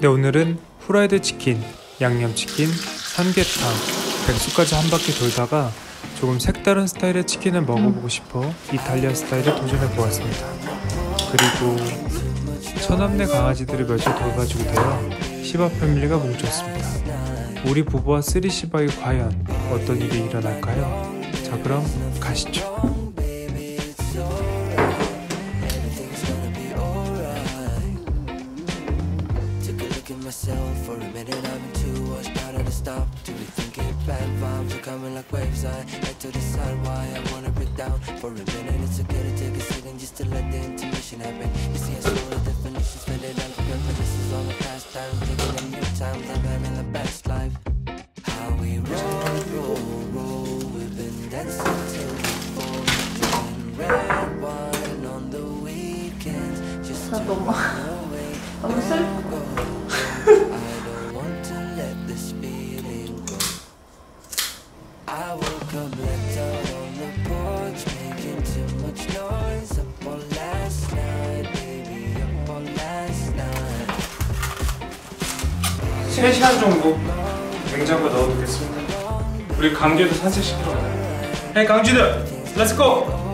네, 오늘은 후라이드 치킨, 양념치킨, 삼계탕, 백숙까지 한 바퀴 돌다가 조금 색다른 스타일의 치킨을 먹어보고 싶어 이탈리아 스타일에 도전해보았습니다. 그리고 처남네 강아지들이 며칠 돌봐주게 되어 시바 패밀리가 뭉쳤습니다. 우리 부부와 쓰리 시바에게 과연 어떤 일이 일어날까요? 자, 그럼 가시죠. For a minute I've been too washed out of the stop to be thinking bad vibes are coming like waves. I had to decide why I wanna break down. For a minute it's okay to take a second just to let the intuition happen. You see I saw the definitions fit it out of but this is all the past time. Thinking of new times I'm having the best life. How we roll, we've been dancing till before. Drinking red wine on the weekends. Just to run away. I don't want to let this feeling go. I woke up left out on the porch, making too much noise. Up all last night, baby, up all last night. 3시간 정도 냉장고에 넣어두겠습니다. 우리 강쥐도 산책시키러 가요. 헤이 강쥐들! 렛츠고!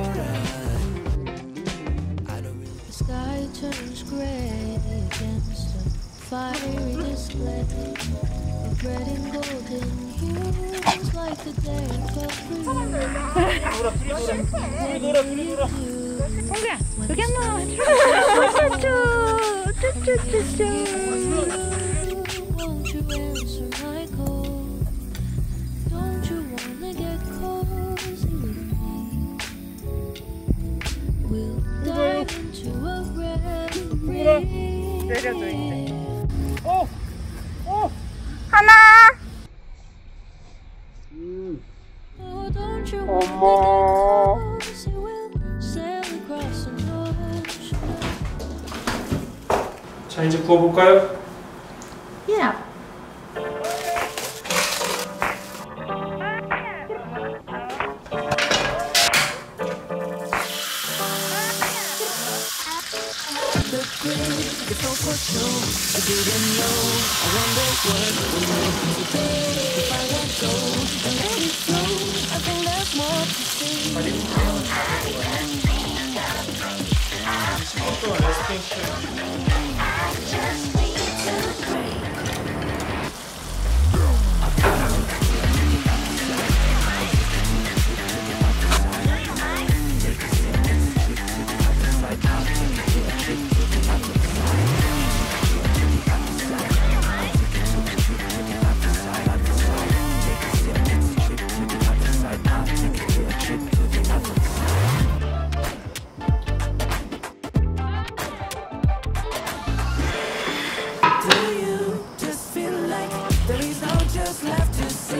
Fiery display of red and golden hues, like the day fell through. 홍구야, 여기 한번 쭈쭈쭈쭈쭈쭈쭈. Won't you answer my call? Don't you wanna get cozy with me? We'll dive into a reverie. 내려줘 이제. 오! 오! 하나! 어머! 자, 이제 구워볼까요? 예!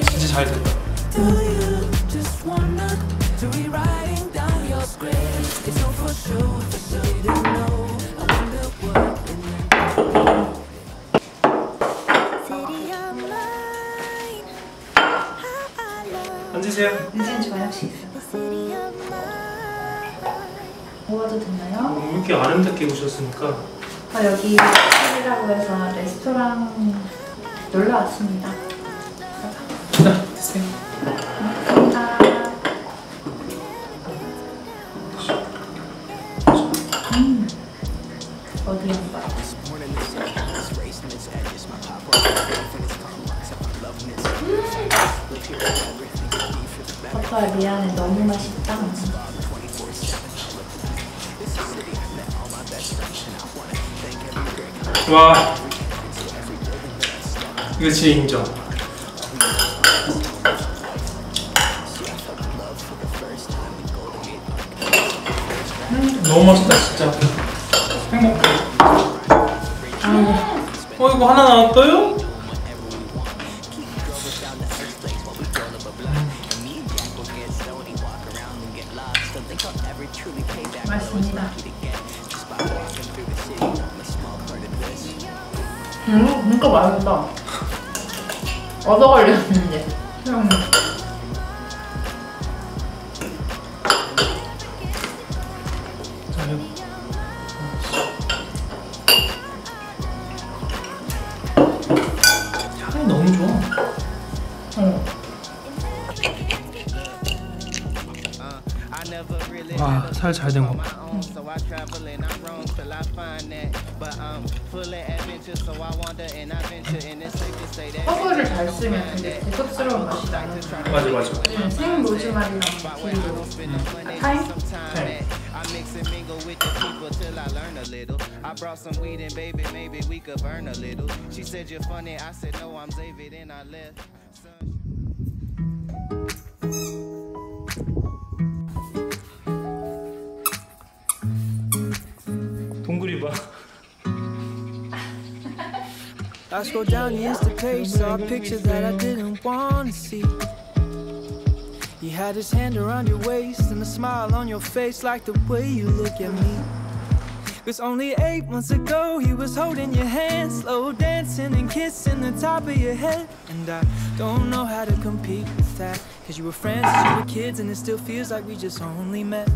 진짜 잘 됐다. 앉으세요. 인생 좋아요 혹시 있어? 먹어도 되나요? 왜 이렇게 아름답게 오셨습니까? 여기 패밀리라고 해서 레스토랑 놀러 왔습니다. 자, 드세요. 감사합니다. 어디 한번. 버터야 미안해 너무 맛있다. 와, 이거 진짜 인정. 너무 맛있다 진짜. 행복해. 아이고, 이거 하나 나왔어요? 맛있습니다. 진짜 맛있다. 얻어 걸렸는데. 너무 좋아. 와, 살 잘 된 거. 허브를 잘 쓰면 되게 고급스러운 맛이 나요. 맞아. 생 로즈마리랑 딜로. 타임? 네. 동굴이 봐. I scrolled down the Insta page, saw a picture that I didn't want to see. He had his hand around your waist and a smile on your face like the way you look at me. 'Cause only 8 months ago he was holding your hand, slow dancing and kissing the top of your head. And I don't know how to compete with that, 'cause you were friends since you were kids and it still feels like we just only met.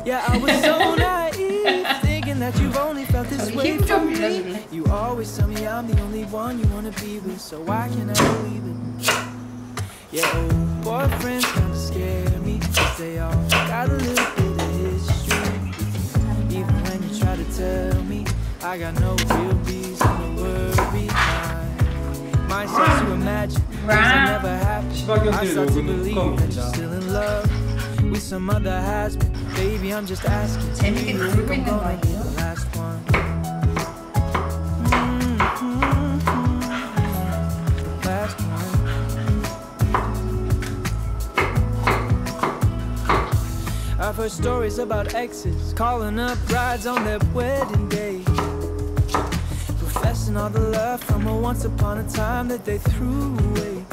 Yeah, I was so naive, thinking that you've only felt this way for me. You always tell me I'm the only one you wanna be with, so why can't I believe it? Yeah, old boyfriends kinda scare me, 'cause they all got a little bit of history. Even when you try to tell me I got no real reason to worry. My sense to imagine things that never happened. I start to believe that you're still in love with some other husband. Baby, I'm just asking. 재밌게 놀고 있는 거 아니에요? Last one. Last one. I've heard stories about exes calling up brides on their wedding day, professing all the love from a once upon a time that they threw away.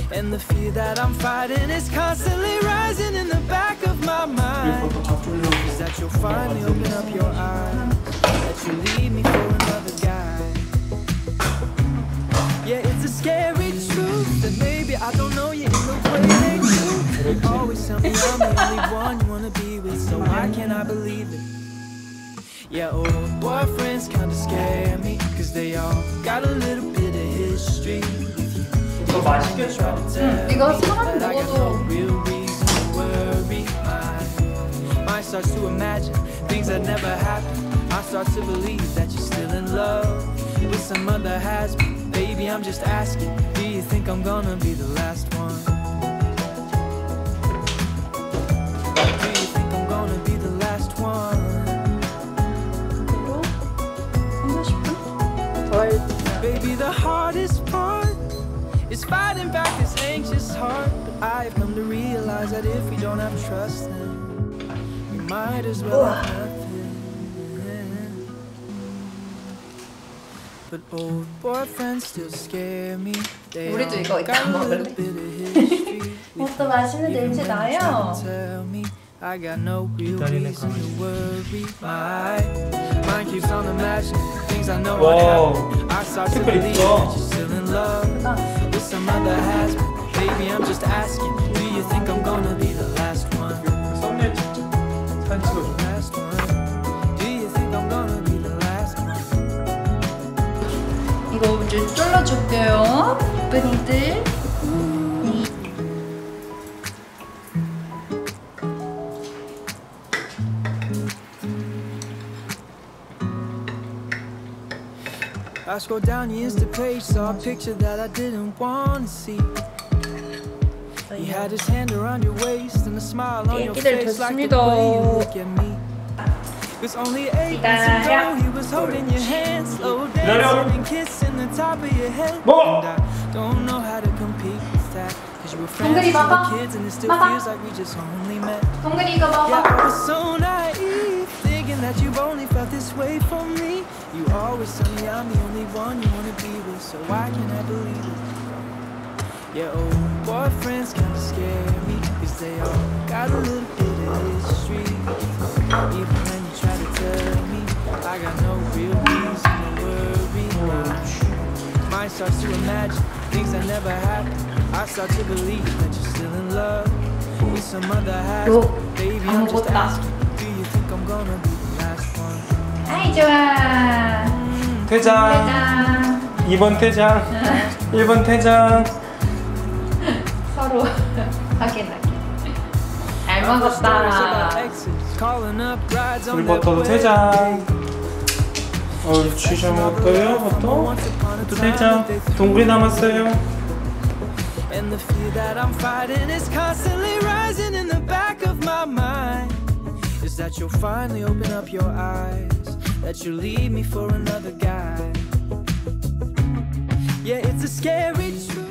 And the fear that I'm fighting is constantly rising in the back of my mind. Is that you'll finally open up your eyes, that you leave me for another guy. Yeah, it's a scary truth that maybe I don't know you in the way they do. You always tell me I'm the only one you wanna be with, so why can't I believe it? Yeah, old boyfriends kinda scare me, 'cause they all got a little bit of history. 이거 맛있겠다. 이거 사람 먹어도 I start to imagine things that never happened. I start to believe that you're still in love with some other husband. Baby, I'm just asking, do you think I'm gonna be the last one? Do you think I'm gonna be the last one? Baby, the hardest part is fighting back this anxious heart. But I've come to realize that if we don't have trust, then we might as well have nothing. But old boyfriends still scare me. They 우리도 이거 got a 먹을래? little bit of history. 또 맛있는 냄새 나요. Tell me I got no real reason to worry. My mind keeps on imagining things I know would happen. I start to believe that you're still in love with some other husband. Baby, I'm just asking, do you think I'm gonna be the last one? 썸네일 찍자. 사진 찍어줘. Last one. Do you think I'm gonna be the last one? 이거 이제 잘라줄게요. 뿌니들. I scrolled down the Insta page, saw a picture that I didn't want to see. He had his hand around your waist and a smile on your face like the way you look at me. Cause only 8 months ago he was holding your hand, slow dancing and kissing the top of your head. And I don't know how to compete with that, cause you were friends since we were kids and it still feels like we just only met. 동근이 이거 먹어. Yeah, I was so naive, thinking that you've only felt this way for me. You always tell me I'm the only one you wanna be with, so why can't I believe it? Yeah, old boyfriends kinda scare me, 'cause they all got a little bit of history. Even when you try to tell me I got no real reason to worry. My mind starts to imagine things that never happened. I start to believe that you're still in love with some other husband. Baby, I'm just asking, do you think I'm gonna be the last one? 아이 좋아. 퇴장. 2번 퇴장. 1번 퇴장. 서로 확인하게. 잘 먹었다. 우리 버터도 퇴장. 옳지, 잘 먹었어요. 버터. 또 퇴장. 동굴이 남았어요. And the fear that I'm fighting is constantly rising in the back of my mind. Is that you'll finally open up your eyes, that you'll leave me for another guy. Yeah, it's a scary truth.